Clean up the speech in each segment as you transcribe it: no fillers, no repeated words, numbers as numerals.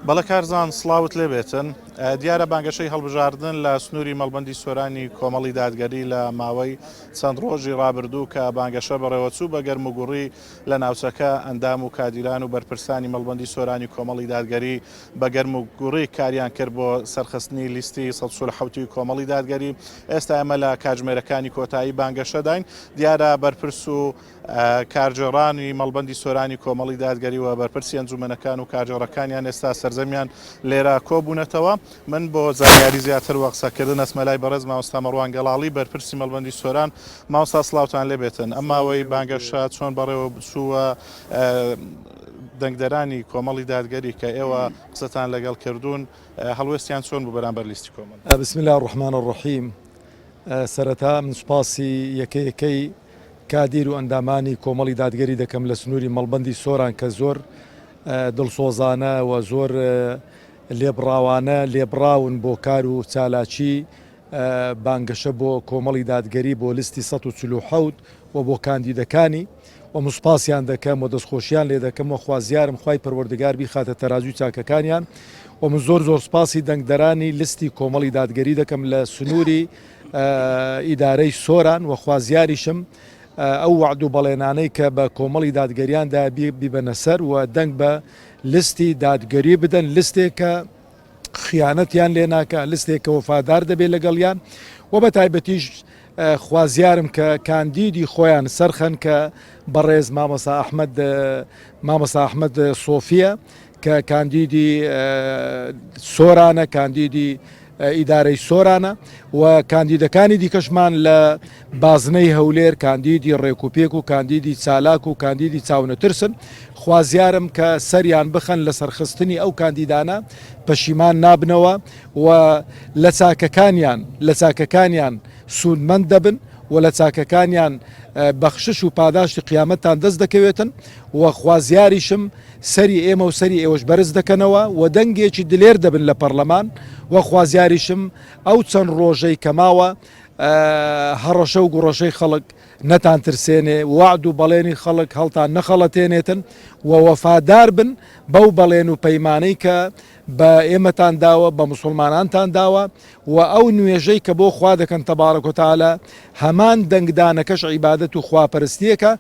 بەڵە کارزان سڵاوت لێ بێتن دیارە بانگەشەی هەڵبژاردن لە سنووری مەڵبەندی سۆرانی کۆمەڵی دادگەری لە ماوەی چەند ڕۆژی ڕابردوو کە بانگەشە بەڕێوەچوو بە گەرموگوڕی لە ناوچەکە ئەندام و کادیران و بەرپرسانی مەڵبەندی سۆرانی کۆمەڵی دادگەری بە گەرموگوڕی کاریان کرد بۆ سەرخستنی لیستی 1970 کۆمەڵی دادگەری. ئێستا ئەمە لە کاتژمێرەکانی کۆتایی بانگەشەداین دیارە بەرپرس و کارجێڕانی مەڵبەندی سۆرانی کۆمەڵی دادگەری و بەرپرسی ئەنجومەنەکان و کارجێڕەکانیان ئێستا سەرزەمیان لێرە کۆبوونەتەوە. من بۆ زانیاری زیاتر وە قسەکردن ئەسمەلای بەڕێز مامۆستا مەڕوان گەڵاڵی بەرپرسی مەڵبەندی سۆران. مامۆستا سڵاوتان لێ بێتن. ئەم ماوەی بانگەشە چۆن بەڕێوە بچووە دەنگدەرانی کۆمەڵی دادگەری کە ئێوە قسەتان لەگەڵ کردوون هەڵوێستیان چۆن بوو بەرامبەر لیستی کۆمەڵ؟ بسم الله الرحمن الرحیم. سەرەتا من سوپاسی یەکەی کادیر و ئەندامانی کۆمەڵی دادگەری دەکەم لە سنووری مەڵبەندی سۆران کە زۆر دڵسۆزانە و زۆر لێبڕاوانە لێبڕاون بۆ کار و چالاکی بانگەشە بۆ کۆمەڵی دادگەری بۆ لیستی 1970 و بۆ کاندیدەکانی و مسپاسیان دەکەم و دەستخۆشیان لێ دەکەم و خوازیارم خوای پەروەردگار بیخاتە تەرازوی چاکەکانیان و من زۆر سپاسی دەنگدەرانی لیستی کۆمەڵی دادگەری دەکەم لە سنووری ئیدارەی سۆران و خوازیاریشم ئەو وعد و بەڵێنانەی کە بە کۆمەڵی دادگەریاندا بیبەنە سەر و دەنگ بە لیستی دادگەری بدەن، لیستێکە خیانەتیان لێ ناکە، لیستێکە وەفادار دەبێت لەگەڵیان و بە تایبەتیش خوازیارم کە کاندیدی خۆیان سەرخەن کە بەڕێز مامۆستا ئەحمەد سۆفیە کە کاندیدی سۆرانە، کاندیدی ئیدارەی سۆرانە و کاندیدەکانی دیکەشمان لە بازنەی هەولێر کاندیدی ڕێکوپێک و کاندیدی چالاک و کاندیدی چاونەترسن. خوازیارم کە سەریان بخەن لە سەرخستنی ئەو کاندیدانە پەشیمان نابنەوە و لە چاکەکانیان سوودمەند دەبن و لە چاکەکانیان بەخشش و پاداشتی قیامەتان دەست دەکەوێتن و خوازیاریشم سەری ئێمە و سەری ئێوەش بەرز دەکەنەوە و دەنگێکی دلێر دەبن لە پەرلەمان و خوازیاریشم ئەو چەند ڕۆژەی کەماوە هەڕەشە و گوڕەشەی خەڵک نەتان ترسێنێ، وعد و بەڵێنی خەڵک هەڵتان نەخەڵەتێنێتن و وەفادار بن بەو بەڵێن و پەیمانەی کە بە ئێمەتان داوە، بە مسلمانانتان داوە و ئەو نوێژەی کە بۆ خوا دەکەن تەبارەک و تەعالە هەمان دەنگدانەکەش عیبادەت و خواپەرستیەکە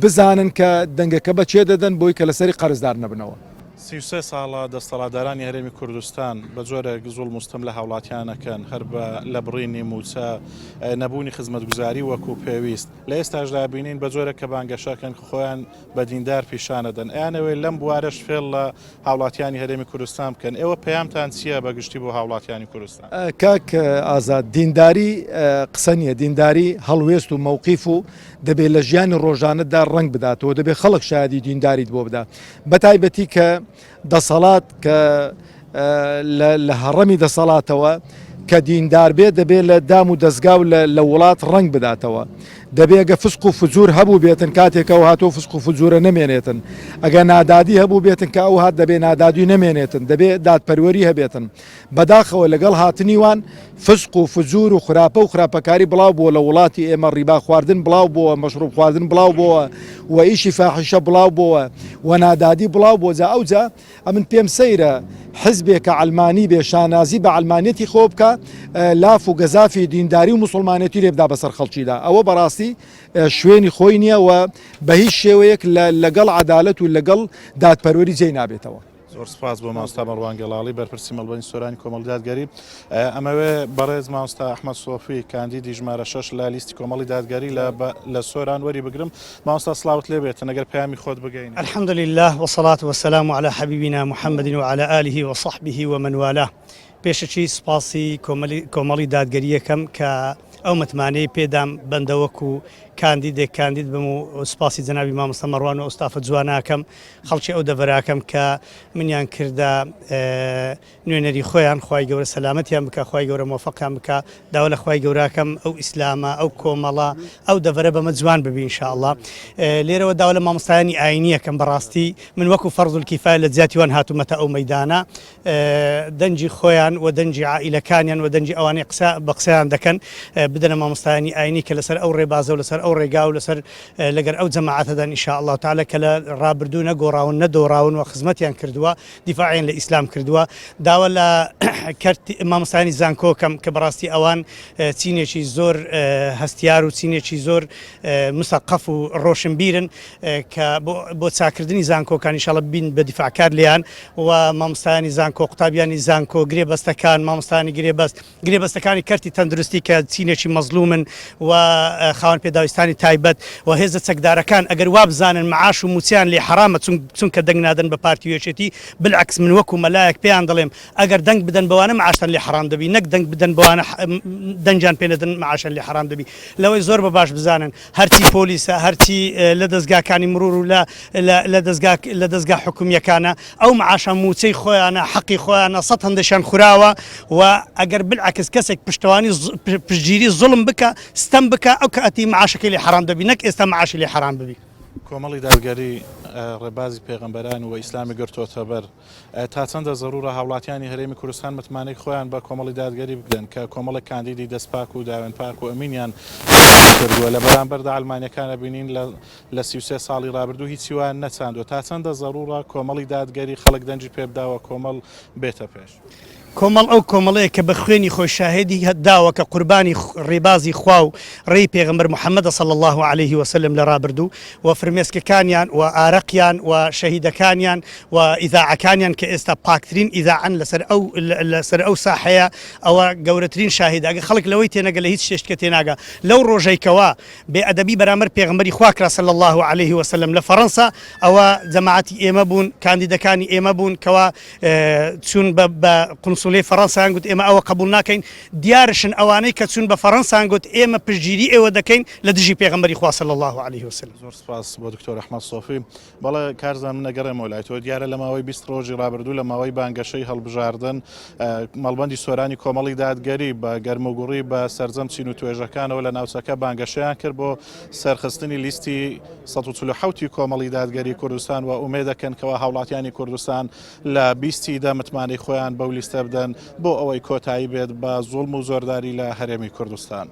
بزانن کە دەنگەکە بەچێ دەدەن بۆی کە لەسەری قەرزدار نەبنەوە. 33 ساڵە دەسەڵاتدارانی هەرێمی کوردستان بە جۆرێک زوڵ مستەم لە هاوڵاتیانەکەن هەر بە لە بڕینی موچە نەبوونی خزمەتگوزاری وەکو پێویست لە ئێستاشدا بینین بە جۆرە کە بانگەشەکەن خۆیان بە دیندار پیشانەدەن. ئەیانەوەی لەم بوارەش فێڵ لە هاوڵاتیانی هەرێمی کوردستان بکەن. ئێوە پەیامتان چییە بەگشتی بۆ هاوڵاتیانی کوردستان؟ کاک ئازاد، دینداری قسە نییە، دینداری هەڵوێست و مەوقیف و دەبێت لە ژیانی ڕۆژانەدا ڕنگ بداتەوە، دەبێت خەڵک شایەتی دینداریت بۆ بدا. بە تایبەتی کە دەسەڵات کە لە هەڕەمی دەسەڵاتەوە کە دیندار بێت دەبێت لە دام و دەستگا و لە وڵات ڕنگ بداتەوە. دەبێت گە فسق و فجور هەبوو بێتن کاتێکە ئەو هاتۆ فسق و فجورە نەمێنێتن، ئەگە نادادی هەبوو بێتن کە ئەو هات دەبێت نادادی نەمێنێتن، دەبێت دادپەروەری هەبێتن. بەداخەوە لەگەڵ هاتنیوان فسق و فجور و خراپە و خراپەکاری بڵاو بووە لە وڵاتی ئێمە، ڕیبا خواردن بڵاو بووە، مەشروب خواردن بڵاو بووە و ئیشی فاحیشە بڵاو بووە و نادادی بڵاو بووە. جا ئەوجا ئەمن پێم سەیرە حزبێکە ئەلمانی بێ شانازی بە ئەلمانیەتی خۆ بکە، لاف و گەزافی دینداری و مسلمانەتی لێ بدا بەسەر خەڵکیدا. ئەوە بەڕاستی شوێنی خۆی نییە و بە هیچ شێوەیەک لەگەڵ عەدالەت و لەگەڵ دادپەروەری جێی نابێتەوە. زۆر سپاس بۆ مامۆستا مەڕوان گەڵاڵی بەرپرسی مەڵبەندی سۆرانی کۆمەڵی دادگەری. ئەمەوێ بەڕێز مامۆستا ئەحمەد سۆفی کاندیدی ژمارە 6 لە لیستی کۆمەڵی دادگەری لە سۆران وەری بگرم. مامۆستا سڵاوت لێ بێتن ئەگەر پەیامی خۆت بگەین. الحمد لله والصلاة والسلام على حبيبنا محمد وعلى آله وصحبه ومن والاه. پێشەچی سپاسی کۆمەڵی دادگەریەکەم کە ئەو متمانەی پێدام بەندەوەکو کاندید بم و سپاسی جەنابی مامۆستا مەڕوان و ئۆستافە جواناکەم، خەڵکی ئەو دەڤەراکەم کە منیان کردە نوێنەری خۆیان، خوای گەورە سەلامەتیان بکە، خوای گەورە مۆفەقیان بکە، داوا لە خوای گەوراکەم ئەو ئیسلامە، ئەو کۆمەڵە، ئەو دەڤەرە بەمە جوان ببی ئینشاءالله. لێرەوە داوا لە مامۆستایانی ئاینیەکەم بەڕاستی من وەکو فەرض الکیفایە لە جیاتیوان هاتوومەتە ئەو مەیدانە، دەنجی خۆیان و دەنجی عائیلەکانیان و دەنجی ئەوانەی بە قسەیان دەکەن بدەنە مامۆستایانی ئاینی کە لەسەر ئەو ڕێبازە و لەسەر ئەو ڕێگا و لەگەر ئەو جەماعەتەدا ئینشاء الله تعالى کە لە ڕابردوو نەگۆڕاون نەدۆڕاون و خزمەتیان کردووە دیفاعیان لە ئیسلام کردووە داوا لە مامۆستایانی زانکۆکەم کە بەڕاستی ئەوان چینێکی زۆر هەستیار و چینێکی زۆر مسەقف و ڕۆشنبیرن کە بۆ چاکردنی زانکۆکان ئینشاءالله بین بە دیفاعکار لیان و مامۆستایانی زانکۆ قوتابیانی زانکۆ گرێبەستەکان مامۆستانی گرێبەستەکانی کەرتی تەندروستی کە چینێکی مەزلومن و خاوەن پێداویستانی تایبەت و هێزە چەکدارەکان ئەگەر وا بزانن معاش و موچیان لێ حرامە چونکە دەنگ نادەن بە پارتی وێچێتی بالعکس من وەکو مەلایەک پێیان دەڵێم ئەگەر دەنگ بدەن بەوانە معاشتان لێ حرام دەبی نەک دەنگ بدەن بەوانە دەنجان پێ نەدەن معاشان لێ حرام دەبی لەوەی زۆر بە باش بزانن هەرچی پۆلیسە هەرچی لە دەستگاکانی مرور و لە دەستگا حکومیەکانە ئەو معاشان موچەی خۆیانە حەقی خۆیانە سەد هەندێکیان خوراوە و ئەگەر بالعکس کەسێک پشتوانی پشتگیری زوڵم بکە ستەم بکە ئەو کەتی معاشەکەی لێ حرام دەبی نەک ئێستا معاشی لێ حرام ببی کۆمەڵی دادگەری ڕێبازی پێغەمبەران و ئیسلامی گرتوۆتە بەر تا چەندە زەرورە هاوڵاتیانی هەرێمی کوردستان متمانەی خۆیان بە کۆمەڵی دادگەری بدەن کە کۆمەڵی کاندیدی دەستپاک و داوێن پاک و ئەمینیان کردووە لە بەرامبەردا ئەلمانیەکانە بینین لە 33 ساڵی ڕابردوو هیچی وان نەچاندوە تا چەندە زەرورە کۆمەڵی دادگەری خەڵک دەنجی پێبداوە کۆمەڵ بێتە پێش کۆمەڵ ئەو کۆمەڵەیە کە بە خوێنی خۆی شاهێدی هەداوە کە قوربانی ڕێبازی خوا و ڕێی پێغەمبەر محەممەد صلی الله عليه وسلم لە ڕابردوو و فرمێسکەکانیان و ئارەقیان و شەهیدەکانیان و ئیذاعەکانیان کە ئێستا پاکترین ئیذاعەن لەسەر ئەو ساحەیە ئەوە گەورەترین شاهید ئەگە خەڵک لەوەی تێنەگە لە هیچ شتێکە تێناگە لەو ڕۆژەیکەوە بێئەدەبی بەرامبەر پێغەمبەری خوا کرا صلی الله عليه وسلم لە فەڕەنسا ئەوە جەماعەتی ئێمە بوون کاندیدەکانی ئێمە بوون کەوا چوون بە قونسوڵی فەڕەنسایان گوت ئێمە ئەوە قبول ناکەین دیارشن ئەوانەی کە چوون بە فەڕەنسایان گوت ئێمە پشتگیری ئێوە دەکەین لە دژی پێغەمبەری خوا صلی الله عليه وسلم زۆر سپاس بۆ دکتۆر ئەحمەد سۆفی بەڵێ کارزان من نەگەڕێمەوە لای تۆ دیارە لە ماوەی 20 ڕۆژی ڕابردوو لە ماوەی بانگەشەی هەڵبژاردن مەڵبەندی سۆرانی کۆمەڵی دادگەری بە گەرموگوڕی بە سەرجەم چین و توێژەکانەوە لە ناوچەکە بانگەشەیان کرد بۆ سەرخستنی لیستی 147 کۆمەڵی دادگەری کوردستان و ئومێدەکەن کەوا هاوڵاتیانی کوردستان لە 20 متمانەی خۆیان بەو لیستە بدەن بۆ ئەوەی کۆتایی بێت بە زوڵم و زۆرداری لە هەرێمی کوردستان.